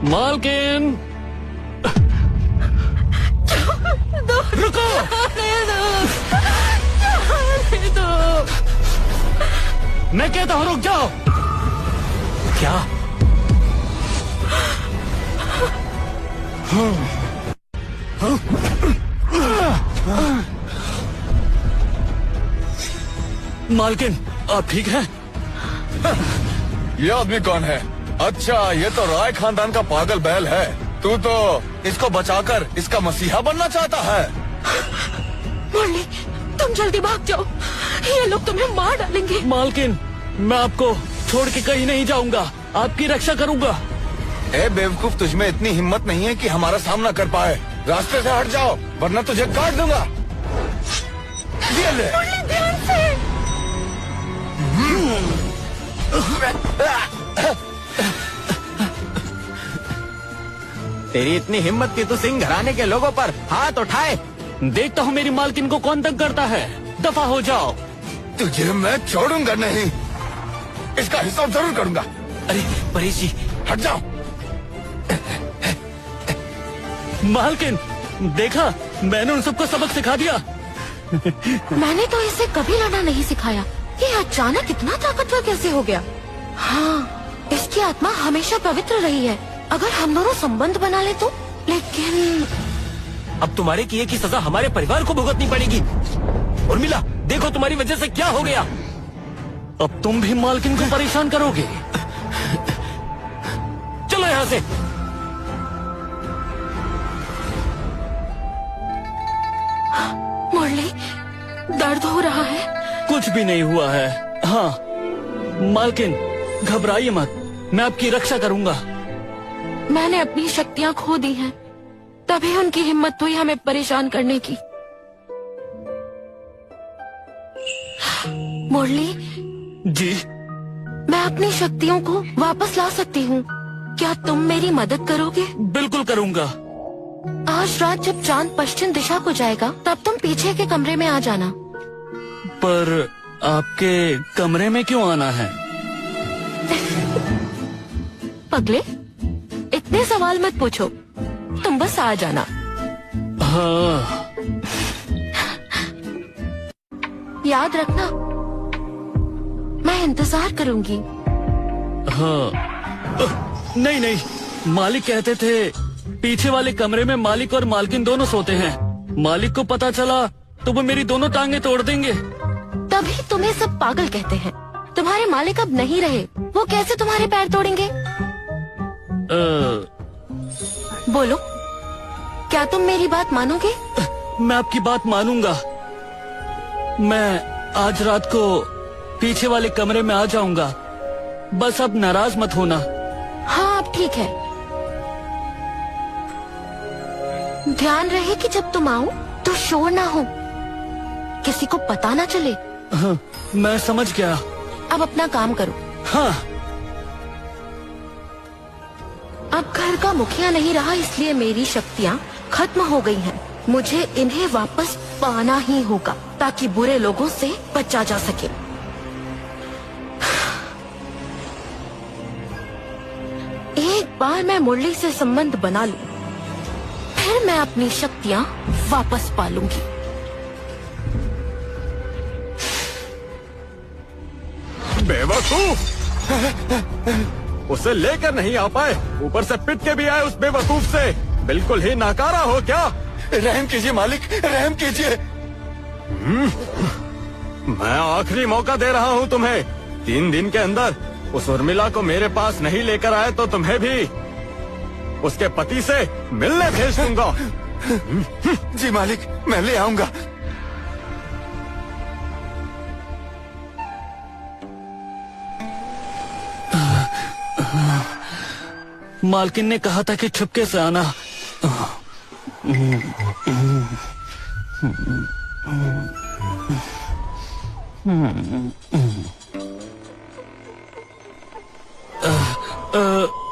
मालकिन रुको। मैं कहता हूँ रुक जाओ। क्या? मालकिन आप ठीक हैं? ये आदमी कौन है? अच्छा, ये तो राय खानदान का पागल बैल है। तू तो इसको बचाकर इसका मसीहा बनना चाहता है। मुरली, तुम जल्दी भाग जाओ, ये लोग तुम्हें मार डालेंगे। मालकिन मैं आपको छोड़ के कहीं नहीं जाऊंगा, आपकी रक्षा करूंगा। ए बेवकूफ, तुझमें इतनी हिम्मत नहीं है कि हमारा सामना कर पाए। रास्ते से हट जाओ वरना तुझे काट दूंगा। ये ले। मुरली, ध्यान से। तेरी इतनी हिम्मत थी तो सिंह घराने के लोगों पर हाथ उठाए। देखता हूँ मेरी मालकिन को कौन तंग करता है। दफा हो जाओ। तुझे मैं छोड़ूंगा नहीं, इसका हिसाब जरूर करूंगा। अरे परेश जी, हट जाओ। मालकिन देखा, मैंने उन सबको सबक सिखा दिया। मैंने तो इसे कभी लड़ना नहीं सिखाया। ये अचानक इतना ताकतवर कैसे हो गया? हाँ, इसकी आत्मा हमेशा पवित्र रही है। अगर हम दोनों संबंध बना ले तो। लेकिन अब तुम्हारे किए की सजा हमारे परिवार को भुगतनी पड़ेगी। उर्मिला, देखो तुम्हारी वजह से क्या हो गया। अब तुम भी मालकिन को परेशान करोगे। चलो यहाँ से। मुरली, दर्द हो रहा है? कुछ भी नहीं हुआ है। हाँ मालकिन घबराइए मत, मैं आपकी रक्षा करूंगा। मैंने अपनी शक्तियाँ खो दी हैं, तभी उनकी हिम्मत हुई हमें परेशान करने की। मुरली जी, मैं अपनी शक्तियों को वापस ला सकती हूँ। क्या तुम मेरी मदद करोगे? बिल्कुल करूंगा। आज रात जब चांद पश्चिम दिशा को जाएगा तब तुम पीछे के कमरे में आ जाना। पर आपके कमरे में क्यों आना है? पगले, इतने सवाल मत पूछो, तुम बस आ जाना। हाँ। याद रखना, मैं इंतजार करूंगी। हाँ। नहीं नहीं, मालिक कहते थे पीछे वाले कमरे में मालिक और मालकिन दोनों सोते हैं। मालिक को पता चला तो वो मेरी दोनों टांगे तोड़ देंगे। तभी तुम्हें सब पागल कहते हैं। तुम्हारे मालिक अब नहीं रहे, वो कैसे तुम्हारे पैर तोड़ेंगे? बोलो, क्या तुम मेरी बात मानोगे? मैं आपकी बात मानूंगा। मैं आज रात को पीछे वाले कमरे में आ जाऊंगा। बस अब नाराज मत होना। हाँ, अब ठीक है। ध्यान रहे कि जब तुम आओ तो शोर ना हो, किसी को पता ना चले। हाँ, मैं समझ गया। अब अपना काम करो। हाँ। अब घर का मुखिया नहीं रहा, इसलिए मेरी शक्तियाँ खत्म हो गई हैं। मुझे इन्हें वापस पाना ही होगा ताकि बुरे लोगों से बचा जा सके। एक बार मैं मुरली से संबंध बना लूं, फिर मैं अपनी शक्तियाँ वापस पा लूंगी। बेवकूफ, उसे लेकर नहीं आ पाए, ऊपर से पिट के भी आए उस बेवकूफ से। बिल्कुल ही नाकारा हो क्या? रहम कीजिए मालिक, रहम कीजिए। मैं आखिरी मौका दे रहा हूँ तुम्हें। 3 दिन के अंदर उस उर्मिला को मेरे पास नहीं लेकर आए तो तुम्हें भी उसके पति से मिलने भेज दूंगा। जी मालिक, मैं ले आऊंगा। मालकिन ने कहा था कि छुपके से आना।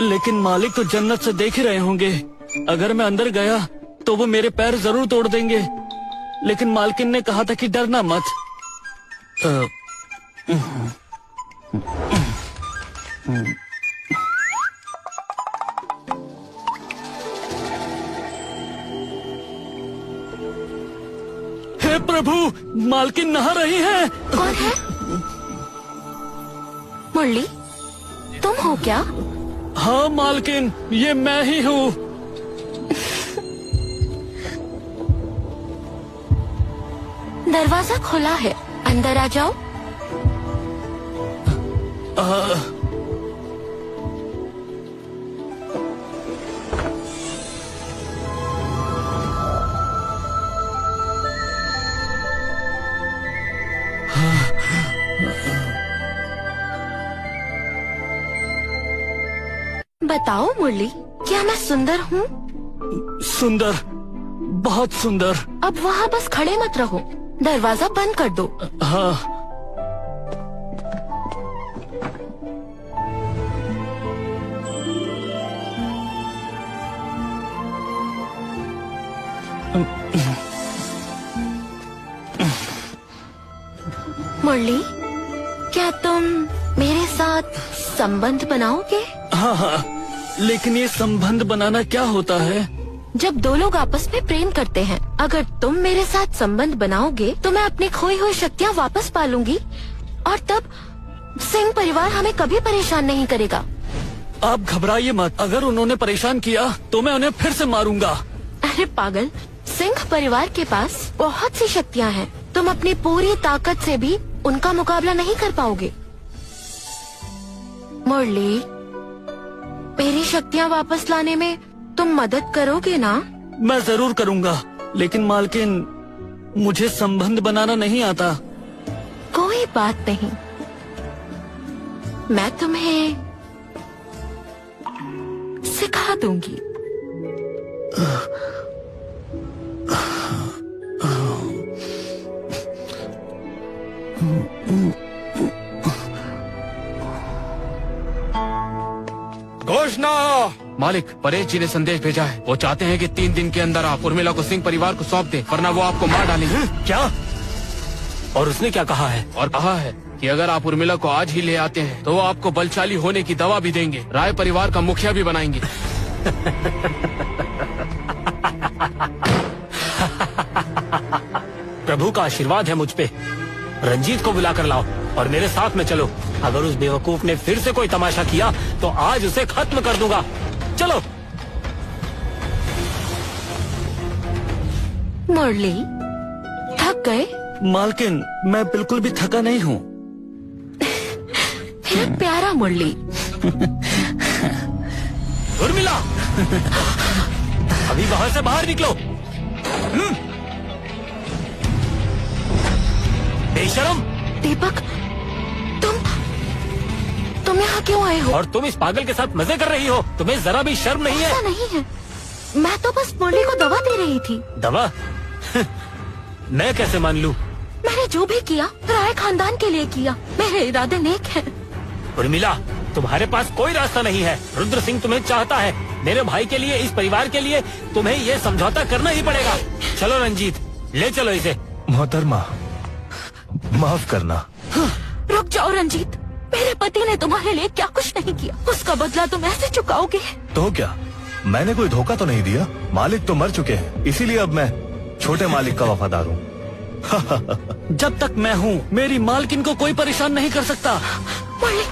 लेकिन मालिक तो जन्नत से देख ही रहे होंगे। अगर मैं अंदर गया तो वो मेरे पैर जरूर तोड़ देंगे। लेकिन मालकिन ने कहा था कि डरना मत। प्रभु, मालकिन नहा रही हैं। कौन है? मुरली, तुम हो क्या? हाँ मालकिन, ये मैं ही हूँ। दरवाजा खुला है, अंदर आ जाओ। बताओ मुरली, क्या मैं सुंदर हूँ? सुंदर, बहुत सुंदर। अब वहाँ बस खड़े मत रहो, दरवाजा बंद कर दो। हाँ। मुरली, क्या तुम मेरे साथ संबंध बनाओगे? हाँ हाँ, लेकिन ये संबंध बनाना क्या होता है? जब दो लोग आपस में प्रेम करते हैं, अगर तुम मेरे साथ संबंध बनाओगे तो मैं अपनी खोई हुई शक्तियाँ वापस पालूंगी और तब सिंह परिवार हमें कभी परेशान नहीं करेगा। आप घबराइए मत, अगर उन्होंने परेशान किया तो मैं उन्हें फिर से मारूंगा। अरे पागल, सिंह परिवार के पास बहुत सी शक्तियाँ हैं, तुम अपनी पूरी ताकत से भी उनका मुकाबला नहीं कर पाओगे। मुरली, मेरी शक्तियाँ वापस लाने में तुम मदद करोगे ना? मैं जरूर करूंगा, लेकिन मालकिन मुझे संबंध बनाना नहीं आता। कोई बात नहीं, मैं तुम्हें सिखा दूंगी। घोषणा। मालिक, परेश जी ने संदेश भेजा है। वो चाहते हैं कि 3 दिन के अंदर आप उर्मिला को सिंह परिवार को सौंप दें, वरना वो आपको मार डालेंगे। क्या? और उसने क्या कहा है? और कहा है कि अगर आप उर्मिला को आज ही ले आते हैं तो वो आपको बलशाली होने की दवा भी देंगे, राय परिवार का मुखिया भी बनाएंगे। प्रभु का आशीर्वाद है मुझ पे। रंजीत को बुला कर लाओ और मेरे साथ में चलो। अगर उस बेवकूफ ने फिर से कोई तमाशा किया तो आज उसे खत्म कर दूंगा। चलो। मुरली, थक गए? मालकिन, मैं बिल्कुल भी थका नहीं हूँ। मेरा प्यारा मुरली। उर्मिला, अभी वहाँ से बाहर निकलो। बेशरम। दीपक, तुम यहाँ क्यों आए हो? और तुम इस पागल के साथ मजे कर रही हो? तुम्हें जरा भी शर्म नहीं है? ऐसा नहीं है, मैं तो बस मुरली को दवा दे रही थी। दवा? मैं कैसे मान लूं? मैंने जो भी किया राय खानदान के लिए किया, मेरे इरादे नेक हैं। उर्मिला, तुम्हारे पास कोई रास्ता नहीं है। रुद्र सिंह तुम्हें चाहता है। मेरे भाई के लिए, इस परिवार के लिए तुम्हें ये समझौता करना ही पड़ेगा। चलो रंजीत, ले चलो इसे। मोहतरमा, माफ करना। रुक जाओ रंजीत, मेरे पति ने तुम्हारे लिए क्या कुछ नहीं किया, उसका बदला तुम ऐसे चुकाओगे? तो क्या, मैंने कोई धोखा तो नहीं दिया? मालिक तो मर चुके हैं, इसीलिए अब मैं छोटे मालिक का वफादार हूँ। जब तक मैं हूँ, मेरी मालकिन को कोई परेशान नहीं कर सकता। मुरली,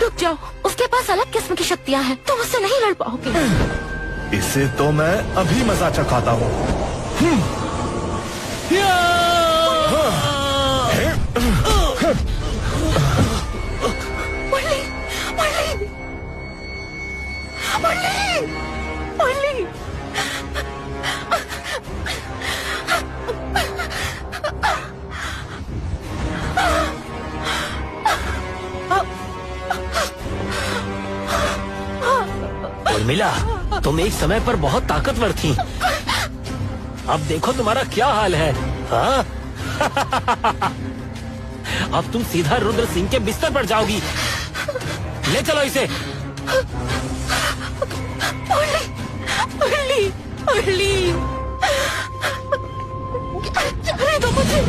रुक जाओ, उसके पास अलग किस्म की शक्तियाँ हैं, तुम उससे नहीं लड़ पाओगे। इसे तो मैं अभी मजा चखाता हूँ। मुरली, मुरली, मुरली, मुरली। उर्मिला, तुम एक समय पर बहुत ताकतवर थी। अब देखो तुम्हारा क्या हाल है। हाँ? अब तुम सीधा रुद्र सिंह के बिस्तर पर जाओगी। ले चलो इसे। मुरली, मुरली, मुरली, जाने दो मुझे।